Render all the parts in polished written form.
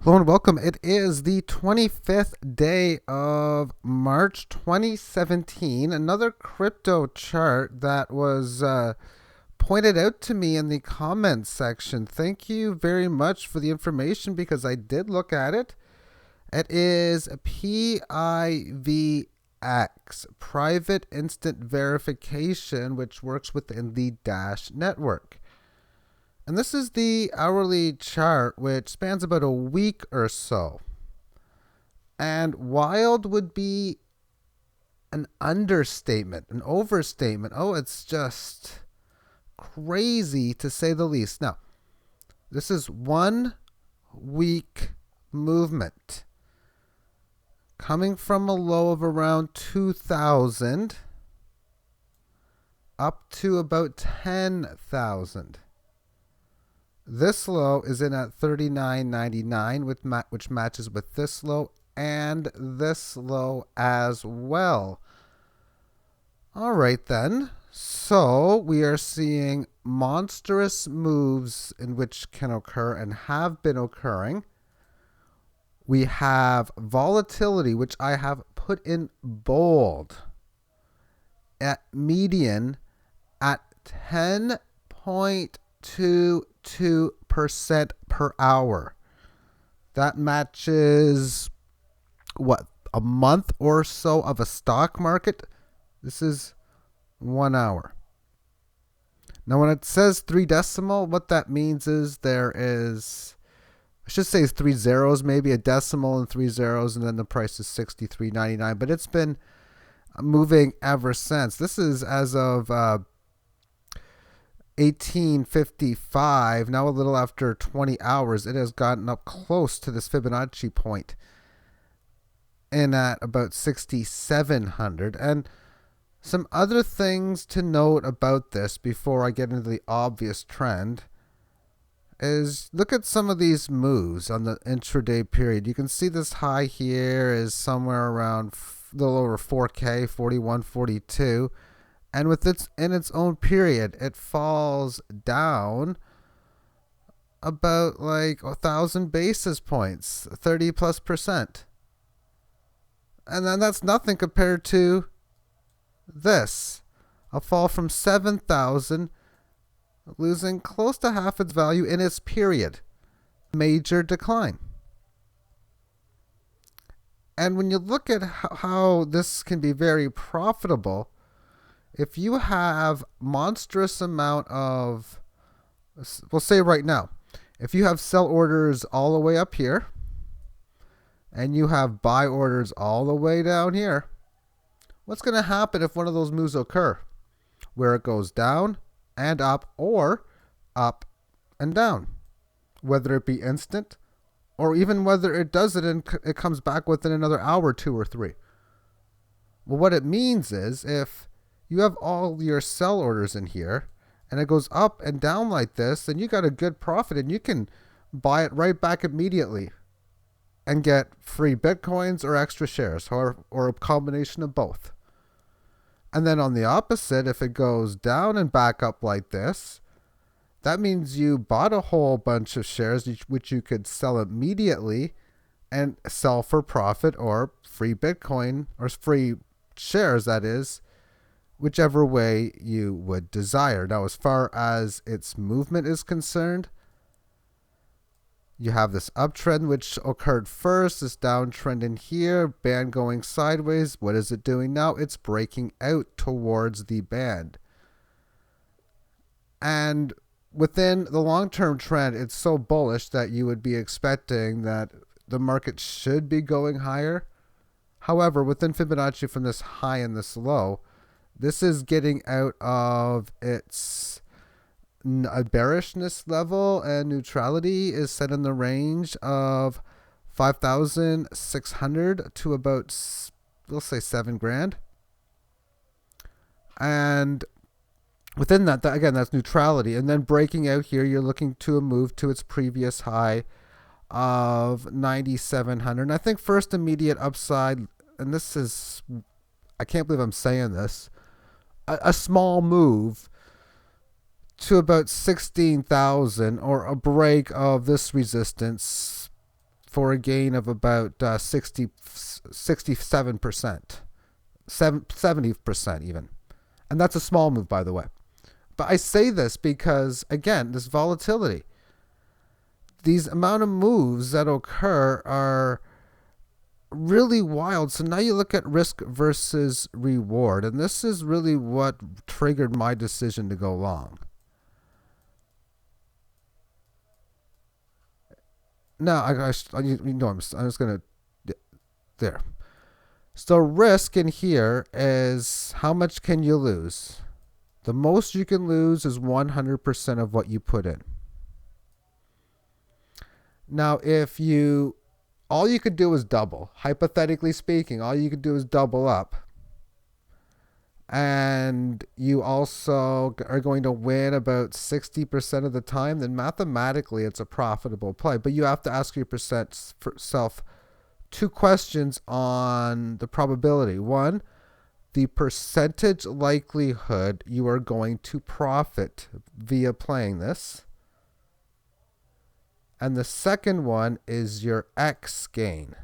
Hello and welcome. It is the 25th day of March 2017. Another crypto chart that was pointed out to me in the comments section. Thank you very much for the information because I did look at it. It is PIVX, Private Instant Verification, which works within the Dash network. And this is the hourly chart, which spans about a week or so. And wild would be an understatement, an overstatement. Oh, it's just crazy to say the least. Now, this is 1 week movement coming from a low of around 2,000 up to about 10,000. This low is in at 39.99, which matches with this low and this low as well. All right then. So we are seeing monstrous moves in which can occur and have been occurring. We have volatility, which I have put in bold, at median at 10.22% per hour. That matches what, a month or so of a stock market. This is 1 hour. Now when it says 3 decimal, what that means is there is, I should say 3 zeros, maybe a decimal and 3 zeros, and then the price is $63.99. But it's been moving ever since. This is as of 1855. Now a little after 20 hours, it has gotten up close to this Fibonacci point and at about 6,700. And some other things to note about this before I get into the obvious trend is look at some of these moves on the intraday period. You can see this high here is somewhere around a little over 4K, 41, 42. And with its in its own period, it falls down about like 1,000 basis points, 30+%. And then that's nothing compared to this. A fall from 7,000, losing close to half its value in its period. Major decline. And when you look at how this can be very profitable, if you have monstrous amount of, we'll say right now, if you have sell orders all the way up here and you have buy orders all the way down here, what's going to happen if one of those moves occur where it goes down and up or up and down, whether it be instant or even whether it does it and it comes back within another hour, 2 or 3? Well, what it means is if you have all your sell orders in here and it goes up and down like this, then you got a good profit and you can buy it right back immediately and get free Bitcoins or extra shares or a combination of both. And then on the opposite, if it goes down and back up like this, that means you bought a whole bunch of shares which you could sell immediately and sell for profit or free Bitcoin or free shares, that is, whichever way you would desire. Now, as far as its movement is concerned, you have this uptrend which occurred first, this downtrend in here, band going sideways. What is it doing now? It's breaking out towards the band. And within the long-term trend, it's so bullish that you would be expecting that the market should be going higher. However, within Fibonacci from this high and this low, this is getting out of its bearishness level, and neutrality is set in the range of 5,600 to about, we'll say, $7,000. And within that, again, that's neutrality. And then breaking out here, you're looking to a move to its previous high of 9,700. And I think first immediate upside, and this is, I can't believe I'm saying this, a small move to about 16,000 or a break of this resistance for a gain of about 67%, 70% even. And that's a small move, by the way. But I say this because, again, this volatility, these amount of moves that occur are really wild. So now you look at risk versus reward. And this is really what triggered my decision to go long. Now, I'm just going to, there. So risk in here is how much can you lose? The most you can lose is 100% of what you put in. Now, if all you could do is double, hypothetically speaking, all you could do is double up. And you also are going to win about 60% of the time, then mathematically it's a profitable play. But you have to ask yourself two questions on the probability. One, the percentage likelihood you are going to profit via playing this. And the second one is your X gain.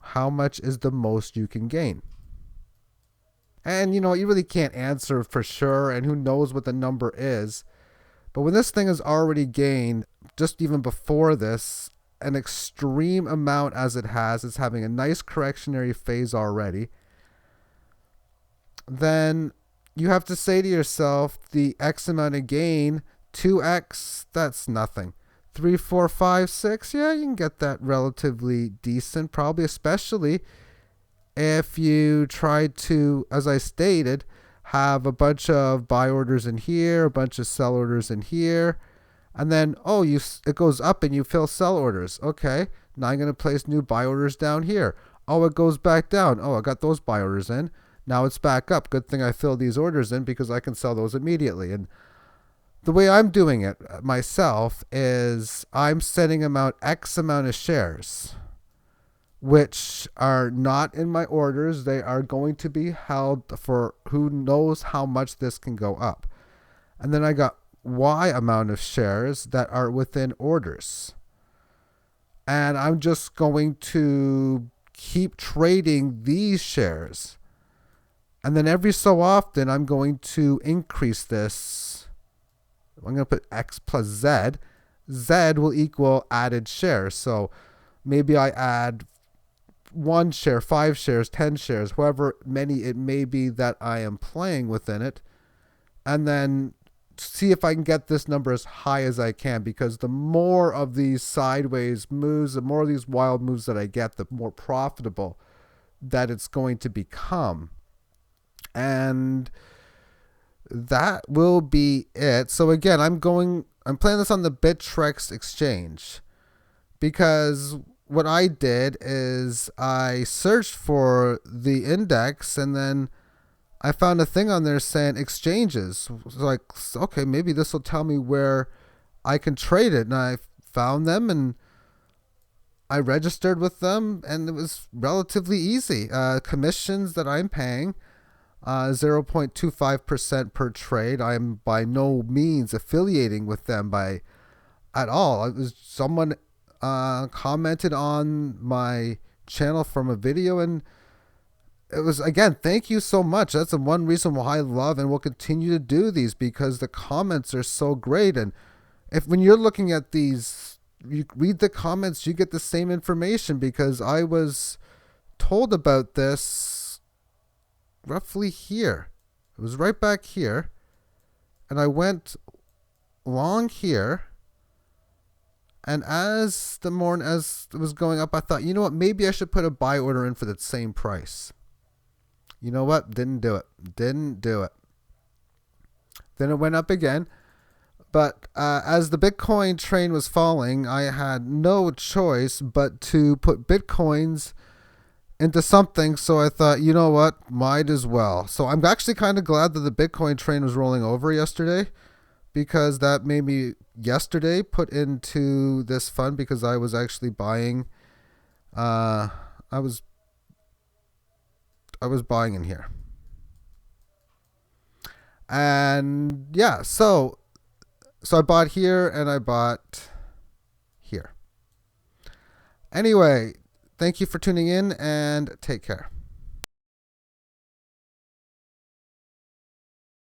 How much is the most you can gain? And you really can't answer for sure, and who knows what the number is. But when this thing has already gained, just even before this, an extreme amount as it has, it's having a nice correctionary phase already, then you have to say to yourself, the X amount of gain, 2X, that's nothing. 3, 4, 5, 6, yeah, you can get that relatively decent, probably, especially if you try to, as I stated, have a bunch of buy orders in here, a bunch of sell orders in here, and then, it goes up and you fill sell orders. Okay, now I'm going to place new buy orders down here. Oh, it goes back down. Oh, I got those buy orders in. Now it's back up. Good thing I filled these orders in because I can sell those immediately. And the way I'm doing it myself is I'm setting X amount of shares, which are not in my orders. They are going to be held for who knows how much this can go up. And then I got Y amount of shares that are within orders. And I'm just going to keep trading these shares. And then every so often, I'm going to increase this. I'm going to put X plus Z. Z will equal added shares. So maybe I add 1 share, 5 shares, 10 shares, however many it may be that I am playing within it. And then see if I can get this number as high as I can, because the more of these sideways moves, the more of these wild moves that I get, the more profitable that it's going to become. And that will be it. So again, I'm playing this on the Bittrex exchange, because what I did is I searched for the index, and then I found a thing on there saying exchanges. So like, okay, maybe this will tell me where I can trade it. And I found them and I registered with them, and it was relatively easy. Commissions that I'm paying, 0.25% per trade. I am by no means affiliating with them at all. It was someone commented on my channel from a video, and it was, again, thank you so much. That's the one reason why I love and will continue to do these, because the comments are so great. And when you're looking at these, you read the comments, you get the same information, because I was told about this roughly here. It was right back here, and I went long here. And as it was going up, I thought, you know what, maybe I should put a buy order in for the same price. You know what? Didn't do it. Then it went up again. But as the Bitcoin train was falling, I had no choice but to put Bitcoins into something. So I thought, you know what? Might as well. So I'm actually kind of glad that the Bitcoin train was rolling over yesterday, because that made me yesterday put into this fund, because I was actually buying. I was buying in here. And yeah, so I bought here and I bought here. Anyway, thank you for tuning in and take care.